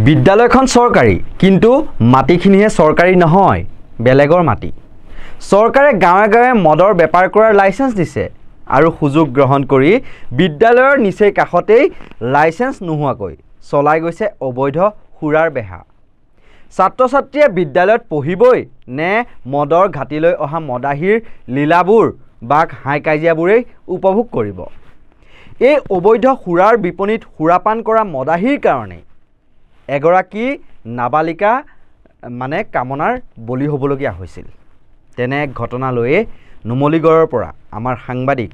বিদ্যালয়খন চৰকাৰী কিন্তু মাটিখিনিহে চৰকাৰী নহয় বেলেগৰ মাটি চৰকাৰে গাঁৱে গাঁৱে মদৰ বেপাৰ কৰাৰ লাইসেন্স দিছে আৰু সুযোগ গ্ৰহণ কৰি বিদ্যালয়ৰ নিচেই কাষতেই লাইসেন্স নোহোৱাকৈ চলাই গৈছে অবৈধ সুৰাৰ বেহা ছাত্ৰ ছাত্ৰীয়ে বিদ্যালয়ত পঢ়িবই নে মদৰ ঘাটিলৈ অহা মদাহীৰ লীলাবোৰ বা হাই কাজিয়াবোৰেই উপভোগ কৰিব এই অবৈধ সুৰাৰ বিপণীত সুৰাপান কৰা মদাহীৰ কাৰণে এগৰাকী নাবালিকা মানে কামনাৰ বলি হ'বলগীয়া হৈছিল তেনে এক ঘটনা লৈয়ে নুমলীগড়ৰ পৰা আমাৰ সাংবাদিক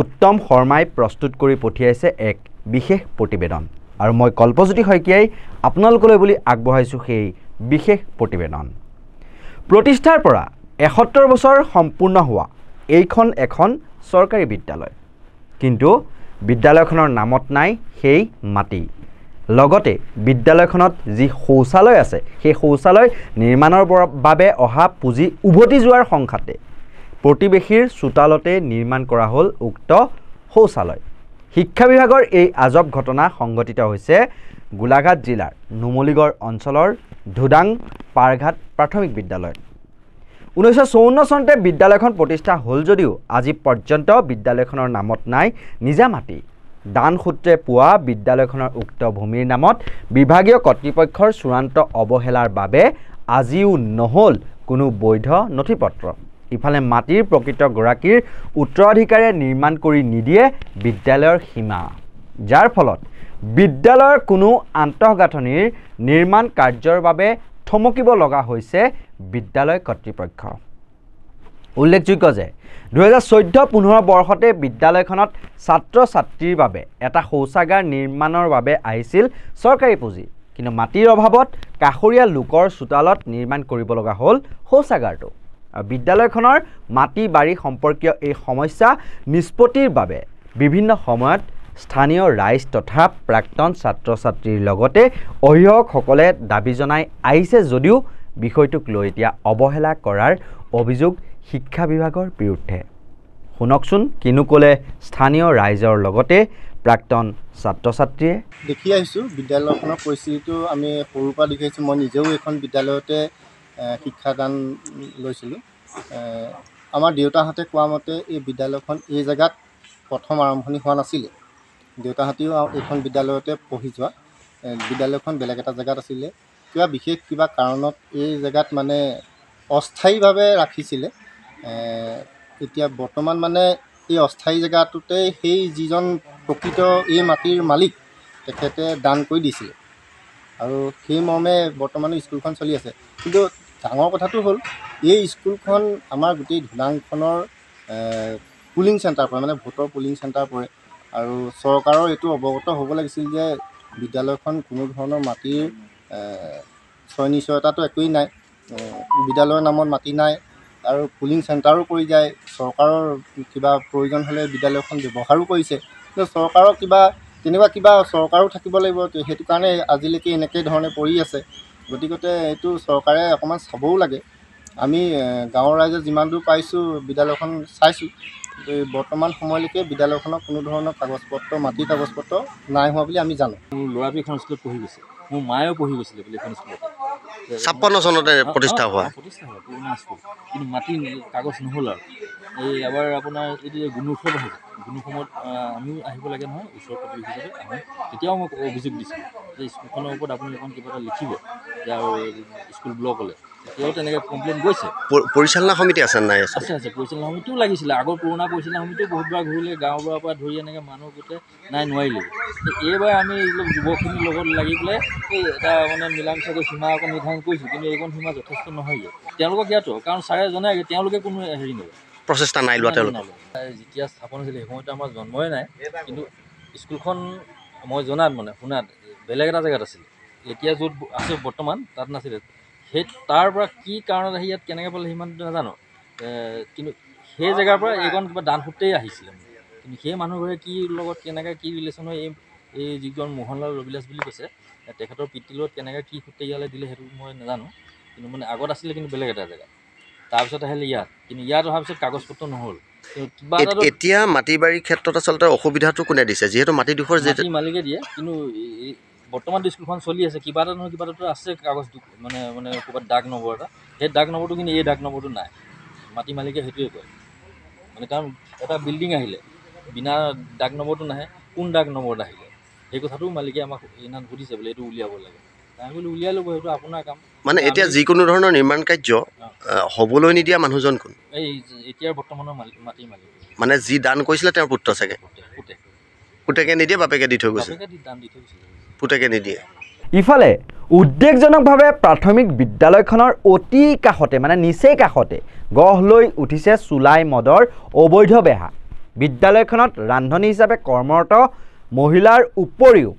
উত্তম শৰ্মাই প্ৰস্তুত কৰি পঠিয়াইছে এক বিশেষ প্ৰতিবেদন আৰু মই কল্পজ্যোতি শইকীয়াই আপোনালোকলৈ বুলি আগবঢ়াইছো সেই বিশেষ প্ৰতিবেদন প্ৰতিষ্ঠাৰ পৰা ৭১ বছৰ সম্পূৰ্ণ হোৱা এইখন এখন চৰকাৰী বিদ্যালয় কিন্তু বিদ্যালয়খনৰ নামত নাই সেই মাটি লগতে বিদ্যালয়খনত যি শৌচালয় আছে সেই শৌচালয় নিৰ্মাণৰ বাবে অহা পুঁজি উভতি যোৱাৰ সংখ্যাতে প্ৰতিবেশীৰ চোতালতে নিৰ্মাণ কৰা হ'ল উক্ত শৌচালয় শিক্ষা বিভাগৰ এই আজব ঘটনা সংঘটিত হৈছে গোলাঘাট জিলাৰ নুমলীগড় অঞ্চলৰ ধুদাং পাৰঘাট প্ৰাথমিক বিদ্যালয়ত 1954 চনতে বিদ্যালয়খন প্ৰতিষ্ঠা হ'ল যদিও আজি পৰ্যন্ত বিদ্যালয়খনৰ নামত নাই নিজা মাটি দান সূত্ৰে পোৱা বিদ্যালয়খনৰ উক্ত ভূমিৰ নামত বিভাগীয় কৰ্তৃপক্ষৰ চূড়ান্ত অৱহেলাৰ বাবে আজিও নহল কোনো বৈধ নথিপত্ৰ ইফালে মাটিৰ প্ৰকৃত গৰাকীৰ উত্তৰাধিকাৰে নিৰ্মাণ কৰি নিদিয়ে বিদ্যালয়ৰ সীমা যাৰ ফলত বিদ্যালয়ৰ কোনো আন্তঃগাঁথনিৰ নিৰ্মাণ কাৰ্যৰ বাবে থমকিব লগা হৈছে বিদ্যালয় কৰ্তৃপক্ষ উল্লেখযোগ্য যে 2014-15 বৰ্ষতে বিদ্যালয়খনত ছাত্ৰ ছাত্ৰীৰ বাবে এটা শৌচাগাৰ নিৰ্মাণৰ বাবে আহিছিল চৰকাৰী পুঁজি কিন্তু মাটিৰ অভাৱত কাষৰীয়া লোকৰ চোতালত নিৰ্মাণ কৰিব লগা হ'ল শৌচাগাৰটো আৰু বিদ্যালয়খনৰ মাটি বাৰী সম্পৰ্কীয় এই সমস্যা নিষ্পত্তিৰ বাবে বিভিন্ন সময়ত স্থানীয় ৰাইজ তথা প্ৰাক্তন ছাত্ৰ ছাত্ৰীৰ লগতে অভিভাৱকসকলে দাবী জনাই আহিছে যদিও বিষয়টোক লৈ এতিয়া অৱহেলা কৰাৰ অভিযোগ শিক্ষা বিভাগৰ বিৰুদ্ধে শুনকচোন কিনো ক'লে স্থানীয় ৰাইজৰ লগতে প্ৰাক্তন ছাত্ৰ ছাত্ৰীয়ে দেখি আহিছোঁ বিদ্যালয়খনৰ পৰিস্থিতিটো আমি সৰুৰ পৰা দেখি আহিছোঁ মই নিজেও এখন বিদ্যালয়তে শিক্ষাদান লৈছিলোঁ আমাৰ দেউতাহঁতে কোৱা মতে এই বিদ্যালয়খন এই জেগাত প্ৰথম আৰম্ভণি হোৱা নাছিলে দেউতাহঁতেও এইখন বিদ্যালয়তে পঢ়ি যোৱা বিদ্যালয়খন বেলেগ এটা জেগাত আছিলে বিশেষ কিবা কাৰণত এই জেগাত মানে অস্থায়ীভাৱে ৰাখিছিলে এতিয়া বৰ্তমান মানে এই অস্থায়ী জেগাটোতেই সেই যিজন প্ৰকৃত এই মাটিৰ মালিক তেখেতে দান কৰি দিছিলে আৰু সেই মৰ্মে বৰ্তমান স্কুলখন চলি আছে কিন্তু ডাঙৰ কথাটো হ'ল এই স্কুলখন আমাৰ গোটেই ধুদাংখনৰ পুলিং চেণ্টাৰ পৰে মানে ভোটৰ পুলিং চেণ্টাৰ পৰে আৰু চৰকাৰৰ এইটো অৱগত হ'ব লাগিছিল যে বিদ্যালয়খন কোনো ধৰণৰ মাটিৰ ছয় নিশ্চয়তাটো একোৱেই নাই বিদ্যালয়ৰ নামত মাটি নাই আৰু পুলিং চেণ্টাৰো পৰি যায় চৰকাৰৰ কিবা প্ৰয়োজন হ'লে বিদ্যালয়খন ব্যৱহাৰো কৰিছে কিন্তু চৰকাৰৰ তেনেকুৱা কিবা চৰকাৰো থাকিব লাগিব সেইটো কাৰণে আজিলৈকে এনেকৈ ধৰণে পৰি আছে গতিকে এইটো চৰকাৰে অকণমান চাবও লাগে আমি গাঁৱৰ ৰাইজে যিমান দূৰ পাইছোঁ বিদ্যালয়খন চাইছোঁ বৰ্তমান সময়লৈকে বিদ্যালয়খনৰ কোনো ধৰণৰ মাটিৰ কাগজ পত্ৰ নাই হোৱা বুলি আমি জানো মোৰ ল'ৰাটো এখন স্কুলত পঢ়ি গৈছে মোৰ মায়েও পঢ়ি গৈছিলে বুলি এখন স্কুলত 56 চনতে প্ৰতিষ্ঠা হোৱা পুৰণা স্কুল কিন্তু মাটিৰ কাগজ নহ'ল আৰু এই এবাৰ আপোনাৰ এইটো গুণোৎসৱ আহিছে গুণোৎসৱত আমিও আহিব লাগে নহয় ওচৰ প্ৰতিবেশী হিচাপে আহোঁ তেতিয়াও মই অভিযোগ দিছিলোঁ যে স্কুলখনৰ ওপৰত আপুনি এখন কিবা এটা লিখিব যে আৰু স্কুল ব্লকলৈ তেতিয়াও তেনেকৈ কমপ্লেইন গৈছে পৰিচালনা সমিতি আছে নাই আছে পৰিচালনা সমিতিও লাগিছিলে আগৰ পুৰণা পৰিচালনা সমিতিও বহুতবাৰ ঘূৰিলে গাঁওবুঢ়াৰ পৰা ধৰি এনেকৈ মানুহ গোটেই নাই নোৱাৰিলে এইবাৰ আমি এইবিলাক যুৱকখিনিৰ লগত লাগি পেলাই এই এটা মানে মিলামিছাকৈ সীমা অকণ নিৰ্ধাৰণ কৰিছোঁ কিন্তু এইকণ সীমা যথেষ্ট নহয়গৈ তেওঁলোকক ইয়াতো কাৰণ ছাৰে জনাই তেওঁলোকে কোনো হেৰি নলয় প্ৰচেষ্টা নাই লোৱা তেওঁলোকে যেতিয়া স্থাপন হৈছিলে সেই সময়তে আমাৰ জন্মই নাই কিন্তু স্কুলখন মই জনাত মানে শুনাত বেলেগ এটা জেগাত আছিলে এতিয়া য'ত আছে বৰ্তমান তাত নাছিলে সেই তাৰ পৰা কি কাৰণত আহি ইয়াত কেনেকৈ পালে সিমানটো নাজানো কিন্তু সেই জেগাৰ পৰা এইখন কিবা দান সূত্ৰেই আহিছিলে কিন্তু সেই মানুহবোৰে কি লগত কেনেকৈ কি ৰিলেশ্যন হয় এই যিজন মোহনলাল ৰবিলাস বুলি কৈছে তেখেতৰ পিতৃৰ লগত কেনেকৈ কি সূত্ৰে ইয়ালৈ দিলে সেইটো মই নাজানো কিন্তু মানে আগত আছিলে কিন্তু বেলেগ এটা জেগাত তাৰপিছত আহিলে ইয়াত কিন্তু ইয়াত অহাৰ পিছত কাগজ পত্ৰ নহ'ল কিবা এতিয়া মাটি বাৰীৰ ক্ষেত্ৰত আচলতে অসুবিধাটো কোনে দিছে যিহেতু মাটিডোখৰ মাটি মালিকে দিয়ে কিন্তু বৰ্তমান স্কুলখন চলি আছে, কিবা এটা নহয় কিবা এটা আছে কাগজ মানে মানে ক'ৰবাত ডাক নম্বৰ এটা, সেই ডাক নম্বৰটো কিন্তু এই ডাক নম্বৰটো নাই। মাটি মালিকে সেইটোৱে কয় মানে, কাৰণ এটা বিল্ডিং আহিলে বিনা ডাক নম্বৰটো নাহে, কোন ডাক নম্বৰত আহিলে সেই কথাটো মালিকে আমাক ইমান সুধিছে বোলে, এইটো উলিয়াব লাগে। আমি বোলো উলিয়াই ল'ব, সেইটো আপোনাৰ কাম। মানে এতিয়া যিকোনো ধৰণৰ নিৰ্মাণ কাৰ্য হ'বলৈ নিদিয়া মানুহজন কোন? এই এতিয়াৰ বৰ্তমানৰ মাটিৰ মালিক, মানে যি দান কৰিছিলে তেওঁৰ পুত্ৰ চাগে। পুতেকে নিদিয়ে, বাপেকে দি থৈ গৈছে। পুতেকে নিদিয়ে। ইফালে উদ্বেগজনকভাৱে প্ৰাথমিক বিদ্যালয়খনৰ অতি কাষতে মানে নিচেই কাষতে গঢ় লৈ উঠিছে চুলাই মদৰ অবৈধ বেহা। বিদ্যালয়খনত ৰান্ধনি হিচাপে কৰ্মৰত মহিলাৰ উপৰিও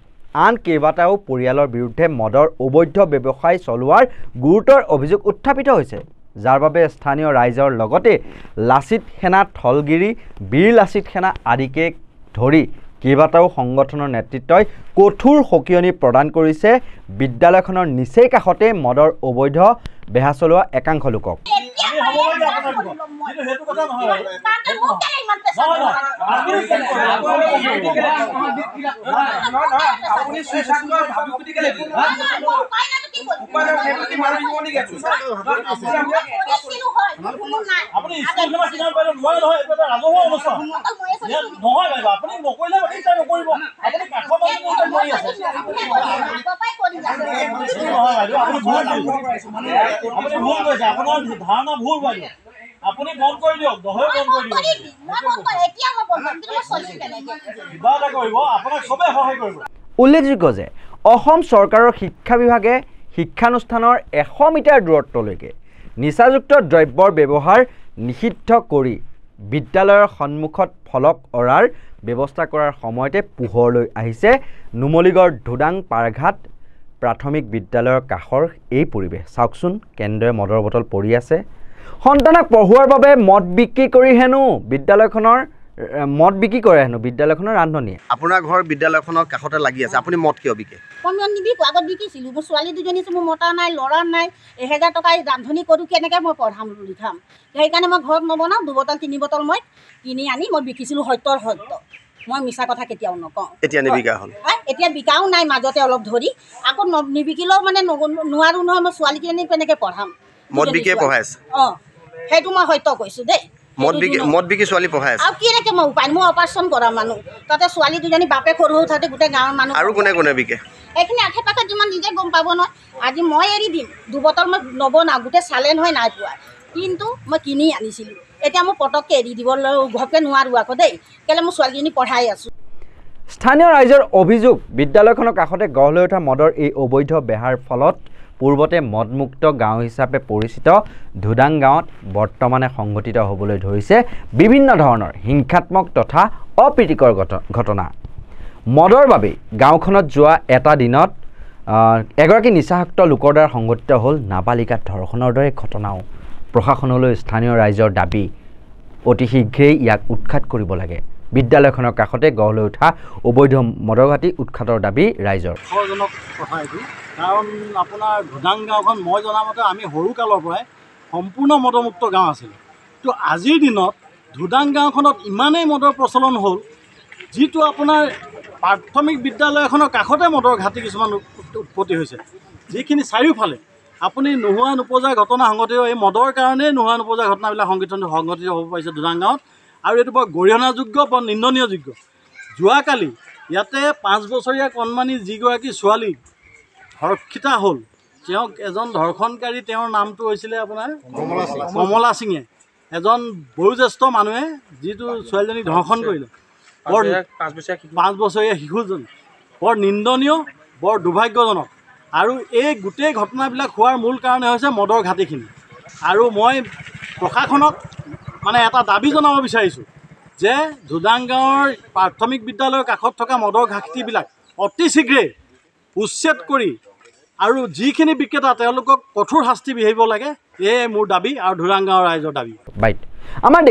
আন কেইবাটাও পৰিয়ালৰ বিৰুদ্ধে মদৰ অবৈধ ব্যৱসায় চলোৱাৰ গুৰুতৰ অভিযোগ উত্থাপিত হৈছে, যাৰ বাবে স্থানীয় ৰাইজৰ লগতে লাচিত সেনা, থলগিৰি, বীৰ লাচিত সেনা আদিকে ধৰি কেইবাটাও সংগঠনৰ নেতৃত্বই কঠোৰ সকিয়নি প্ৰদান কৰিছে বিদ্যালয়খনৰ নিচেই কাষতে মদৰ অবৈধ বেহা চলোৱা একাংশ লোকক। উল্লেখযোগ্য যে অসম চৰকাৰৰ শিক্ষা বিভাগে শিক্ষানুষ্ঠানৰ 100 মিটাৰ দূৰত্বলৈকে নিচাযুক্ত দ্ৰব্যৰ ব্যৱহাৰ নিষিদ্ধ কৰি বিদ্যালয়ৰ সন্মুখত ফলক অৰাৰ ব্যৱস্থা কৰাৰ সময়তে পোহৰলৈ আহিছে নুমলীগড় ধুডাং পাৰঘাট প্ৰাথমিক বিদ্যালয়ৰ কাষৰ এই পৰিৱেশ। চাওকচোন, কেন্দ্ৰই মদৰ বটল পৰি আছে। সন্তানক পঢ়ুৱাৰ বাবে মদ বিক্ৰী কৰি হেনো বিদ্যালয়খনৰ ৰান্ধনীয়ে। আপোনাৰ ঘৰ বিদ্যালয়খনৰ কাষতে লাগি আছে, আপুনি মদ কিয় বিকে? মই নিবিকো, আগত বিকিছিলোঁ। মোৰ ছোৱালী দুজনী আছে, মোৰ মতা নাই, ল'ৰা নাই। 1000 টকা ৰান্ধনি কৰোঁ, কেনেকৈ মই পঢ়াম লিখাম? সেইকাৰণে মই ঘৰত নবনাওঁ, 2 বটল 3 বটল মই কিনি আনি মই বিকিছিলোঁ। সত্যৰ সত্য, মই মিছা কথা কেতিয়াও নকওঁ। এতিয়া নিবিকা হ'ল? এতিয়া বিকাও নাই, মাজতে অলপ ধৰি আকৌ নিবিকিলেও মানে নোৱাৰোঁ নহয়। মই ছোৱালীকেইজনী কেনেকৈ পঢ়াম? মদ বিকিয়ে পঢ়াই আছে? অঁ, সেইটো মই সত্য কৈছোঁ দেই। মদ বিকি ছোৱালী পঢ়াই আছে? আৰু কেনেকৈ মই উপায়, মই অপাৰেশ্যন কৰা মানুহ, তাতে ছোৱালী দুজনী বাপে সৰু সৰু থাকোঁতে গোটেই গাঁৱৰ মানুহ। আৰু কোনে কোনে বিকে? এইখিনি আশে পাশে যিমান নিজে গম পাব নহয়। আজি মই এৰি দিম, 2 বটল মই নবনাওঁ, গোটেই চালে নহয় নাই পোৱা, কিন্তু মই কিনি আনিছিলোঁ। এতিয়া মই পটককৈ এৰি দিবলৈ ঘপকৈ নোৱাৰোঁ আকৌ দেই, কেলৈ মোৰ ছোৱালীজনী পঢ়াই আছোঁ। স্থানীয় ৰাইজৰ অভিযোগ, বিদ্যালয়খনৰ কাষতে গঢ় লৈ উঠা মদৰ এই অবৈধ বেহাৰ ফলত পূৰ্বতে মদমুক্ত গাঁও হিচাপে পৰিচিত ধুডাং গাঁৱত বৰ্তমানে সংঘটিত হ'বলৈ ধৰিছে বিভিন্ন ধৰণৰ হিংসাত্মক তথা অপ্ৰীতিকৰ ঘটনা। মদৰ বাবেই গাঁওখনত যোৱা এটা দিনত এগৰাকী নিচাসক্ত লোকৰ দ্বাৰা সংঘটিত হ'ল নাবালিকা ধৰ্ষণৰ দৰে ঘটনাও। প্ৰশাসনলৈ স্থানীয় ৰাইজৰ দাবী, অতি শীঘ্ৰেই ইয়াক উৎখাত কৰিব লাগে। বিদ্যালয়খনৰ কাষতে গঢ় লৈ উঠা অবৈধ মদৰ ঘাটি উৎখাতৰ দাবী ৰাইজৰ। দুখজনক কথা এইটো, কাৰণ আপোনাৰ ধুডাং গাঁওখন মই জনামতে আমি সৰুকালৰ পৰাই সম্পূৰ্ণ মদমুক্ত গাঁও আছিলে। তো আজিৰ দিনত ধুডাং গাঁওখনত ইমানেই মদৰ প্ৰচলন হ'ল, যিটো আপোনাৰ প্ৰাথমিক বিদ্যালয় এখনৰ কাষতে মদৰ ঘাটি কিছুমান উৎপত্তি হৈছে, যিখিনি চাৰিওফালে আপুনি নোহোৱা নোপোজা ঘটনা সংঘটিত, এই মদৰ কাৰণেই নোহোৱা নোপোজা ঘটনাবিলাক সংঘটিত হ'ব পাৰিছে ধুডাং গাঁৱত। আৰু এইটো বৰ গৰিহণাযোগ্য, বৰ নিন্দনীয়যোগ্য। যোৱাকালি ইয়াতে 5 বছৰীয়া কণমানি যিগৰাকী ছোৱালী ধৰ্ষিতা হ'ল, তেওঁক এজন ধৰ্ষণকাৰী, তেওঁৰ নামটো হৈছিলে আপোনাৰ কমলা সিঙে, এজন বয়োজ্যেষ্ঠ মানুহে যিটো ছোৱালীজনীক ধৰ্ষণ কৰিলে, 5 বছৰীয়া শিশুজন, বৰ নিন্দনীয়, বৰ দুৰ্ভাগ্যজনক। আৰু এই গোটেই ঘটনাবিলাক হোৱাৰ মূল কাৰণে হৈছে মদৰ ঘাটিখিনি। আৰু মই প্ৰশাসনক মানে এটা দাবী জনাব বিচাৰিছোঁ যে ধুডাং গাঁৱৰ প্ৰাথমিক বিদ্যালয়ৰ কাষত থকা মদৰ ঘাটিবিলাক অতি শীঘ্ৰে উচ্ছেদ কৰি আৰু যিখিনি বিক্ৰেতা তেওঁলোকক কঠোৰ শাস্তি বিহিব লাগে, এয়ে মোৰ দাবী আৰু ধুডাং গাঁৱৰ ৰাইজৰ দাবী। বাইট আমাৰ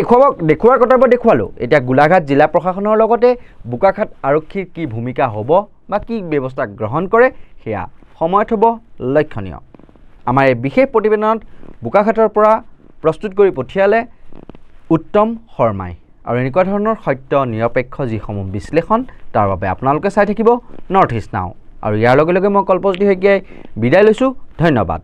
দেখুওৱাৰ কৰ্তব্য দেখুৱালোঁ। এতিয়া গোলাঘাট জিলা প্ৰশাসনৰ লগতে বোকাখাট আৰক্ষীৰ কি ভূমিকা হ'ব বা কি ব্যৱস্থা গ্ৰহণ কৰে, সেয়া সময়ত হ'ব লক্ষণীয়। আমাৰ এই বিশেষ প্ৰতিবেদনত বোকাখাটৰ পৰা প্ৰস্তুত কৰি পঠিয়ালে উত্তম শৰ্মাই। আৰু এনেকুৱা ধৰণৰ সত্য নিৰপেক্ষ যিসমূহ বিশ্লেষণ, তাৰ বাবে আপোনালোকে চাই থাকিব নৰ্থ ইষ্ট নাও। আৰু ইয়াৰ লগে লগে মই কল্পজ্যোতি শইকীয়াই বিদায় লৈছোঁ। ধন্যবাদ।